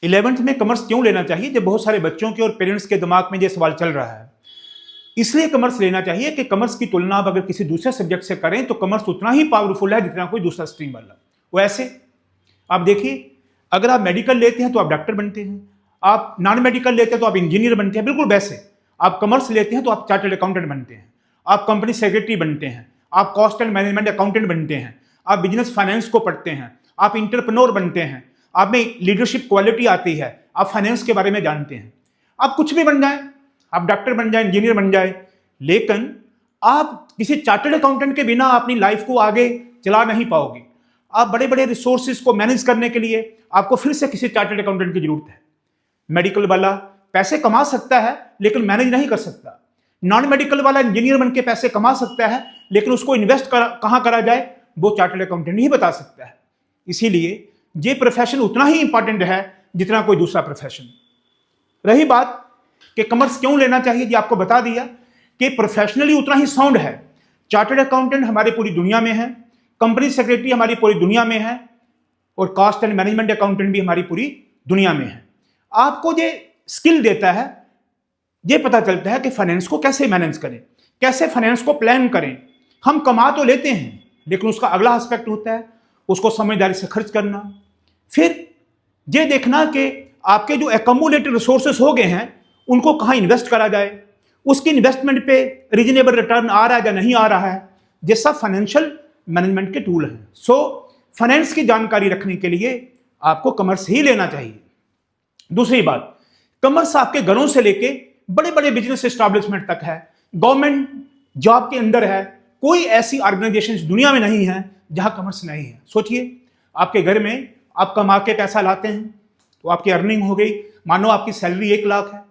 11th में commerce क्यों लेना चाहिए? जब बहुत सारे बच्चों के और पेरेंट्स के दिमाग में ये सवाल चल रहा है, इसलिए कॉमर्स लेना चाहिए कि कॉमर्स की तुलना आप अगर किसी दूसरे सब्जेक्ट से करें तो कॉमर्स उतना ही पावरफुल है जितना कोई दूसरा स्ट्रीम वाला। वैसे आप देखिए, अगर आप मेडिकल लेते हैं तो आप डॉक्टर बनते हैं, आप नॉन मेडिकल लेते हैं तो आप इंजीनियर बनते हैं। बिल्कुल वैसे आप कॉमर्स लेते हैं तो आप चार्टर्ड अकाउंटेंट बनते हैं, आप कंपनी सेक्रेटरी बनते हैं, आप कॉस्ट एंड मैनेजमेंट अकाउंटेंट बनते हैं, आप बिजनेस फाइनेंस को पढ़ते हैं, आप इंटरप्रेन्योर बनते हैं, आप में लीडरशिप क्वालिटी आती है, आप फाइनेंस के बारे में जानते हैं। आप कुछ भी बन जाएं, आप डॉक्टर बन जाएं, इंजीनियर बन जाएं, लेकिन आप किसी चार्टर्ड अकाउंटेंट के बिना अपनी लाइफ को आगे चला नहीं पाओगे। आप बड़े बड़े रिसोर्सेज को मैनेज करने के लिए आपको फिर से किसी चार्टर्ड अकाउंटेंट की जरूरत है। मेडिकल वाला पैसे कमा सकता है लेकिन मैनेज नहीं कर सकता। नॉन मेडिकल वाला इंजीनियर बनके पैसे कमा सकता है लेकिन उसको इन्वेस्ट कहां करा जाए वो चार्टर्ड अकाउंटेंट ही बता सकता है। इसीलिए ये प्रोफेशन उतना ही इंपॉर्टेंट है जितना कोई दूसरा प्रोफेशन। रही बात कि कॉमर्स क्यों लेना चाहिए, जी आपको बता दिया कि प्रोफेशनली उतना ही साउंड है। चार्टर्ड अकाउंटेंट हमारी पूरी दुनिया में है, कंपनी सेक्रेटरी हमारी पूरी दुनिया में है, और कॉस्ट एंड मैनेजमेंट अकाउंटेंट भी हमारी पूरी दुनिया में है। आपको ये स्किल देता है, ये पता चलता है कि फाइनेंस को कैसे मैनेज करें, कैसे फाइनेंस को प्लान करें। हम कमा तो लेते हैं लेकिन उसका अगला एस्पेक्ट होता है उसको समझदारी से खर्च करना, फिर ये देखना कि आपके जो एक्यूमुलेटेड रिसोर्सेस हो गए हैं उनको कहाँ इन्वेस्ट करा जाए, उसकी इन्वेस्टमेंट पे रीजनेबल रिटर्न आ रहा है या नहीं आ रहा है। ये सब फाइनेंशियल मैनेजमेंट के टूल हैं। सो फाइनेंस की जानकारी रखने के लिए आपको कॉमर्स ही लेना चाहिए। दूसरी बात, कॉमर्स आपके घरों से लेके बड़े बड़े बिजनेस एस्टैब्लिशमेंट तक है, गवर्नमेंट जॉब के अंदर है। कोई ऐसी ऑर्गेनाइजेशन दुनिया में नहीं है जहां कॉमर्स नहीं है। सोचिए, आपके घर में आप कमा के पैसा लाते हैं तो आपकी अर्निंग हो गई, मानो आपकी सैलरी 1 लाख है,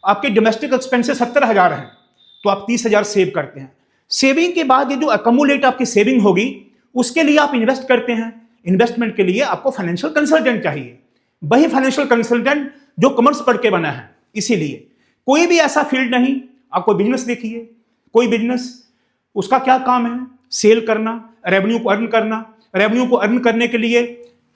आपके डोमेस्टिक एक्सपेंसेस 70,000 हैं तो आप 30,000 सेव करते हैं। सेविंग के बाद ये जो अकमुलेट आपकी सेविंग होगी उसके लिए आप इन्वेस्ट करते हैं। इन्वेस्टमेंट के लिए आपको फाइनेंशियल कंसल्टेंट चाहिए, वही फाइनेंशियल कंसल्टेंट जो कॉमर्स पढ़ के बना है। इसीलिए कोई भी ऐसा फील्ड नहीं, आप कोई बिजनेस देखिए, कोई बिजनेस उसका क्या काम है, सेल करना, रेवेन्यू को अर्न करना, रेवेन्यू को अर्न करने के लिए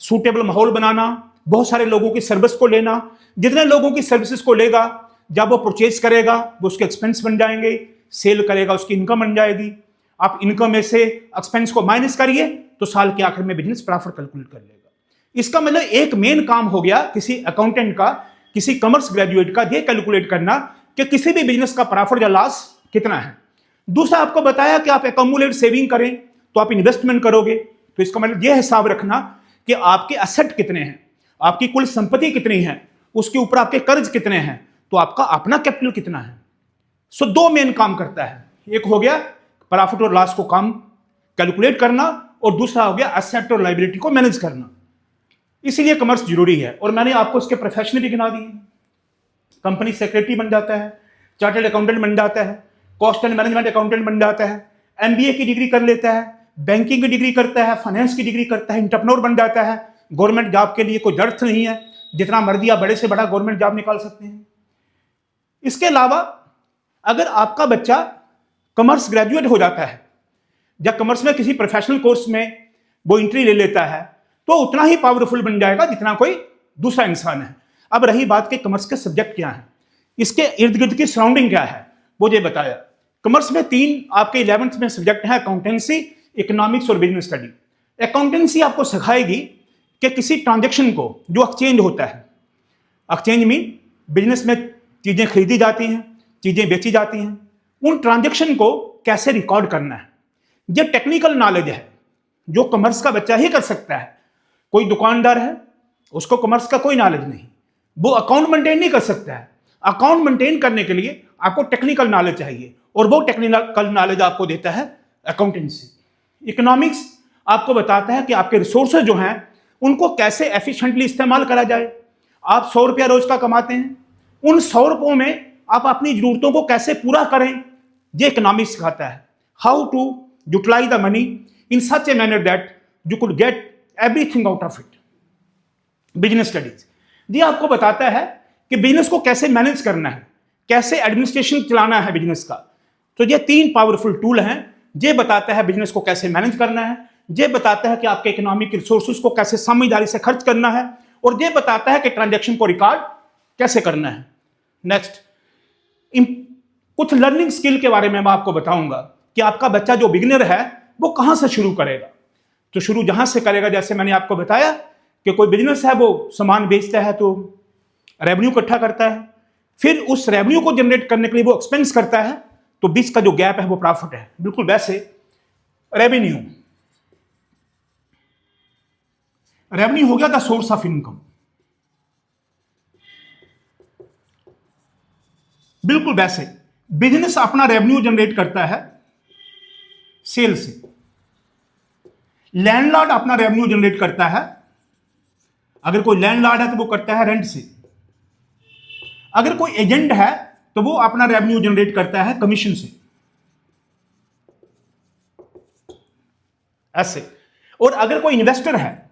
सूटेबल माहौल बनाना, बहुत सारे लोगों की सर्विस को लेना। जितने लोगों की सर्विसेज को लेगा, जब वो परचेज करेगा वो उसके एक्सपेंस बन जाएंगे, सेल करेगा उसकी इनकम बन जाएगी। आप इनकम में से एक्सपेंस को माइनस करिए तो साल के आखिर में बिजनेस प्रॉफिट कैलकुलेट कर लेगा। इसका मतलब एक मेन काम हो गया किसी अकाउंटेंट का, किसी कॉमर्स ग्रेजुएट का, ये कैलकुलेट करना कि किसी भी बिजनेस का प्रॉफिट या लॉस कितना है। दूसरा आपको बताया कि आप एक्यूमुलेट सेविंग करें तो आप इन्वेस्टमेंट करोगे, तो इसका मतलब यह हिसाब रखना कि आपके एसेट कितने हैं, आपकी कुल संपत्ति कितनी है, उसके ऊपर आपके कर्ज कितने हैं, तो आपका अपना कैपिटल कितना है। सो 2 मेन काम करता है, एक हो गया प्रॉफिट और लॉस को काम कैलकुलेट करना और दूसरा हो गया एसेट और लायबिलिटी को मैनेज करना। इसीलिए कॉमर्स जरूरी है। और मैंने आपको इसके प्रोफेशन भी गिना दिए। कंपनी सेक्रेटरी बन जाता है, चार्टर्ड अकाउंटेंट बन जाता है, कॉस्ट एंड मैनेजमेंट अकाउंटेंट बन जाता है, एमबीए की डिग्री कर लेता है, बैंकिंग की डिग्री करता है, फाइनेंस की डिग्री करता है, एंटरप्रेन्योर बन जाता है। गवर्नमेंट जॉब के लिए कोई जरूरत नहीं है, जितना मर्जी आप बड़े से बड़ा गवर्नमेंट जॉब निकाल सकते हैं। इसके अलावा अगर आपका बच्चा कॉमर्स ग्रेजुएट हो जाता है या कॉमर्स में किसी प्रोफेशनल कोर्स में वो एंट्री ले लेता है तो उतना ही पावरफुल बन जाएगा जितना कोई दूसरा इंसान है। अब रही बात कि कॉमर्स के सब्जेक्ट क्या है, इसके इर्द गिर्द की सराउंडिंग क्या है, वो ये बताया। कॉमर्स में 3 आपके 11th में सब्जेक्ट है, अकाउंटेंसी, इकोनॉमिक्स और बिजनेस स्टडी। अकाउंटेंसी आपको सिखाएगी कि किसी ट्रांजेक्शन को जो एक्सचेंज होता है, एक्सचेंज मीन बिजनेस में चीजें खरीदी जाती हैं, चीजें बेची जाती हैं, उन ट्रांजेक्शन को कैसे रिकॉर्ड करना है। ये टेक्निकल नॉलेज है जो कॉमर्स का बच्चा ही कर सकता है। कोई दुकानदार है उसको कॉमर्स का कोई नॉलेज नहीं, वो अकाउंट मेंटेन नहीं कर सकता है। अकाउंट मेंटेन करने के लिए आपको टेक्निकल नॉलेज चाहिए और वो टेक्निकल नॉलेज आपको देता है अकाउंटेंसी। इकोनॉमिक्स आपको बताता है कि आपके रिसोर्सेज जो हैं उनको कैसे एफिशिएंटली इस्तेमाल करा जाए। आप 100 रुपया रोज का कमाते हैं, उन 100 रुपयों में आप अपनी जरूरतों को कैसे पूरा करें, ये इकोनॉमिक्स सिखाता है। How to utilise the money in such a manner that you could get everything out of it. Business studies ये आपको बताता है कि बिजनेस को कैसे मैनेज करना है, कैसे एडमिनिस्ट्रेशन चलाना है बिजनेस का। तो ये 3 पावरफुल टूल हैं। ये बताता है बिजनेस को कैसे मैनेज करना है, ये बताता है कि आपके इकोनॉमिक रिसोर्सेज को कैसे समझदारी से खर्च करना है, और ये बताता है कि ट्रांजैक्शन को रिकॉर्ड कैसे करना है। नेक्स्ट, कुछ लर्निंग स्किल के बारे में मैं आपको बताऊंगा कि आपका बच्चा जो बिगिनर है वो कहां से शुरू करेगा। तो शुरू जहां से करेगा, जैसे मैंने आपको बताया कि कोई बिजनेस है वो सामान बेचता है तो रेवेन्यू इकट्ठा करता है, फिर उस रेवेन्यू को जनरेट करने के लिए वो एक्सपेंस करता है, तो बीच का जो गैप है वो प्रॉफिट है। बिल्कुल वैसे रेवेन्यू हो गया द सोर्स ऑफ इनकम। बिल्कुल वैसे बिजनेस अपना रेवेन्यू जनरेट करता है सेल से, लैंडलॉर्ड अपना रेवेन्यू जनरेट करता है, अगर कोई लैंडलॉर्ड है तो वो करता है रेंट से, अगर कोई एजेंट है तो वो अपना रेवेन्यू जनरेट करता है कमीशन से, ऐसे। और अगर कोई इन्वेस्टर है,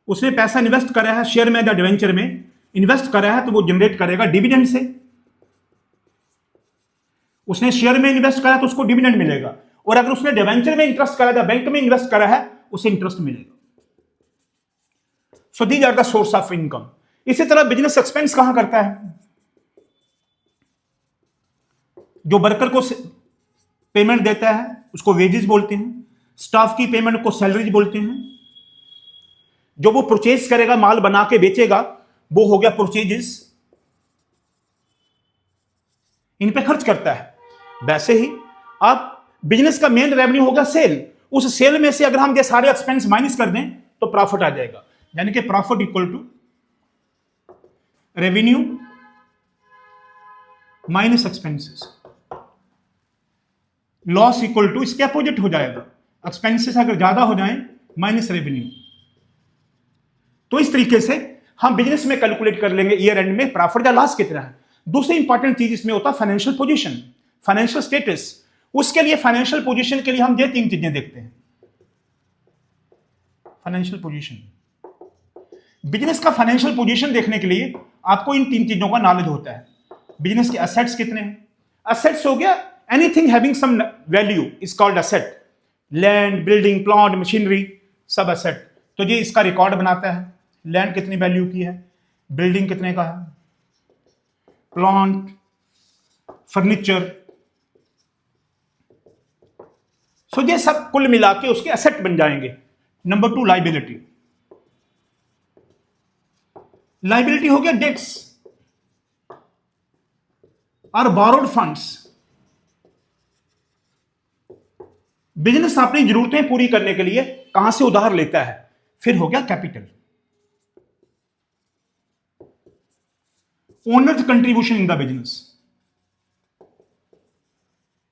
उसने पैसा इन्वेस्ट करा है शेयर में या डिवेंचर में इन्वेस्ट करा है, तो वो जनरेट करेगा डिविडेंड से। उसने शेयर में इन्वेस्ट करा तो उसको डिविडेंड मिलेगा, और अगर उसने डिवेंचर में इंटरेस्ट करा या बैंक में इन्वेस्ट करा है उसे इंटरेस्ट मिलेगा। So these are the source of income. इसी तरह बिजनेस एक्सपेंस कहां करता है? जो वर्कर को पेमेंट देता है उसको वेजेस बोलते हैं, स्टाफ की पेमेंट को सैलरीज बोलते हैं, जो वो परचेज करेगा, माल बना के बेचेगा, वो हो गया परचेजेस, इन पे खर्च करता है। वैसे ही आप बिजनेस का मेन रेवेन्यू होगा सेल, उस सेल में से अगर हम ये सारे एक्सपेंस माइनस कर दें तो प्रॉफिट आ जाएगा, यानी कि profit equal to revenue minus expenses. Loss equal to इसके अपोजिट हो जाएगा, एक्सपेंसेस अगर ज्यादा हो जाएं माइनस रेवेन्यू। तो इस तरीके से हम बिजनेस में कैलकुलेट कर लेंगे ईयर एंड में प्रॉफिट या लॉस कितना है। दूसरी इंपॉर्टेंट चीज इसमें होता है फाइनेंशियल पोजीशन, फाइनेंशियल स्टेटस। उसके लिए फाइनेंशियल पोजीशन के लिए हम ये 3 चीजें देखते हैं। फाइनेंशियल पोजीशन, बिजनेस का फाइनेंशियल पोजीशन देखने के लिए आपको इन 3 चीजों का नॉलेज होता है। बिजनेस के एसेट्स कितने हैं? एसेट्स हो गया anything having some value is called asset, land, building, plant, machinery, सब एसेट। तो ये इसका रिकॉर्ड बनाता है, लैंड कितनी वैल्यू की है, बिल्डिंग कितने का है, प्लांट, फर्नीचर, सो ये सब कुल मिला के उसके एसेट बन जाएंगे। Number 2 liability. लाइबिलिटी हो गया डेट्स और बोरोड फंड्स। बिजनेस अपनी जरूरतें पूरी करने के लिए कहां से उधार लेता है। फिर हो गया capital, owners contribution in the business,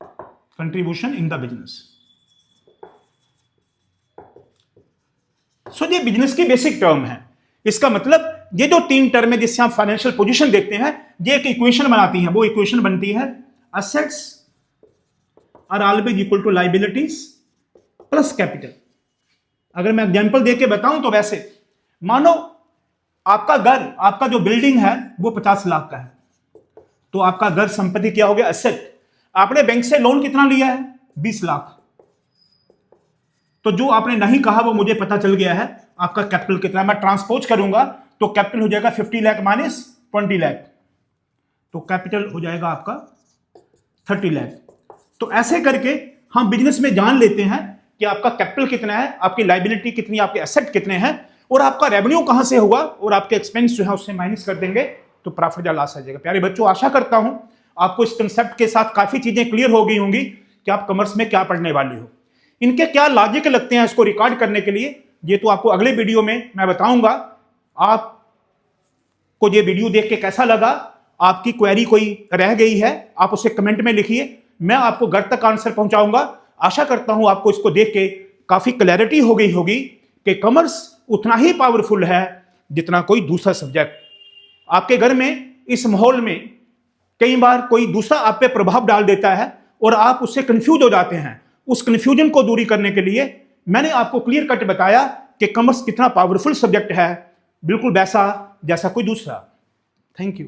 contribution in the business. So ये बिजनेस की बेसिक टर्म है। इसका मतलब ये जो 3 टर्म है जिससे हम फाइनेंशियल पोजीशन देखते हैं, ये एक इक्वेशन बनाती है। वो इक्वेशन बनती है assets are always equal to liabilities plus capital. अगर मैं एग्जांपल देके बताऊं तो वैसे मानो आपका घर, आपका जो बिल्डिंग है वो 50 लाख का है, तो आपका घर संपत्ति क्या हो गया, एसेट। आपने बैंक से लोन कितना लिया है, 20 लाख। तो जो आपने नहीं कहा वो मुझे पता चल गया है, आपका कैपिटल कितना। मैं ट्रांसपोज करूंगा तो कैपिटल हो जाएगा 50 लाख माइनस 20 लाख, तो कैपिटल हो जाएगा आपका 30 लाख। तो ऐसे करके हम बिजनेस में जान लेते हैं कि आपका कैपिटल कितना है, आपकी लाइबिलिटी कितनी, आपके एसेट कितने हैं, और आपका रेवेन्यू कहां से हुआ, और आपके एक्सपेंस जो है उससे माइनस कर देंगे तो प्रॉफिट या लॉस आ जाएगा। प्यारे बच्चों, आशा करता हूं आपको इस कंसेप्ट के साथ काफी चीजें क्लियर हो गई होंगी कि आप कॉमर्स में क्या पढ़ने वाले हो, इनके क्या लॉजिक लगते हैं इसको रिकॉर्ड करने के लिए। ये तो आपको अगले वीडियो में मैं बताऊंगा। आपको ये वीडियो देख के कैसा लगा, आपकी क्वेरी कोई रह गई है आप उसे कमेंट में लिखिए, मैं आपको घर तक आंसर पहुंचाऊंगा। आशा करता हूं आपको इसको देख के काफी क्लैरिटी हो गई होगी कि कॉमर्स उतना ही पावरफुल है जितना कोई दूसरा सब्जेक्ट। आपके घर में इस माहौल में कई बार कोई दूसरा आप पे प्रभाव डाल देता है और आप उससे कंफ्यूज हो जाते हैं। उस कंफ्यूजन को दूरी करने के लिए मैंने आपको क्लियर कट बताया कि कॉमर्स कितना पावरफुल सब्जेक्ट है, बिल्कुल वैसा जैसा कोई दूसरा। Thank you.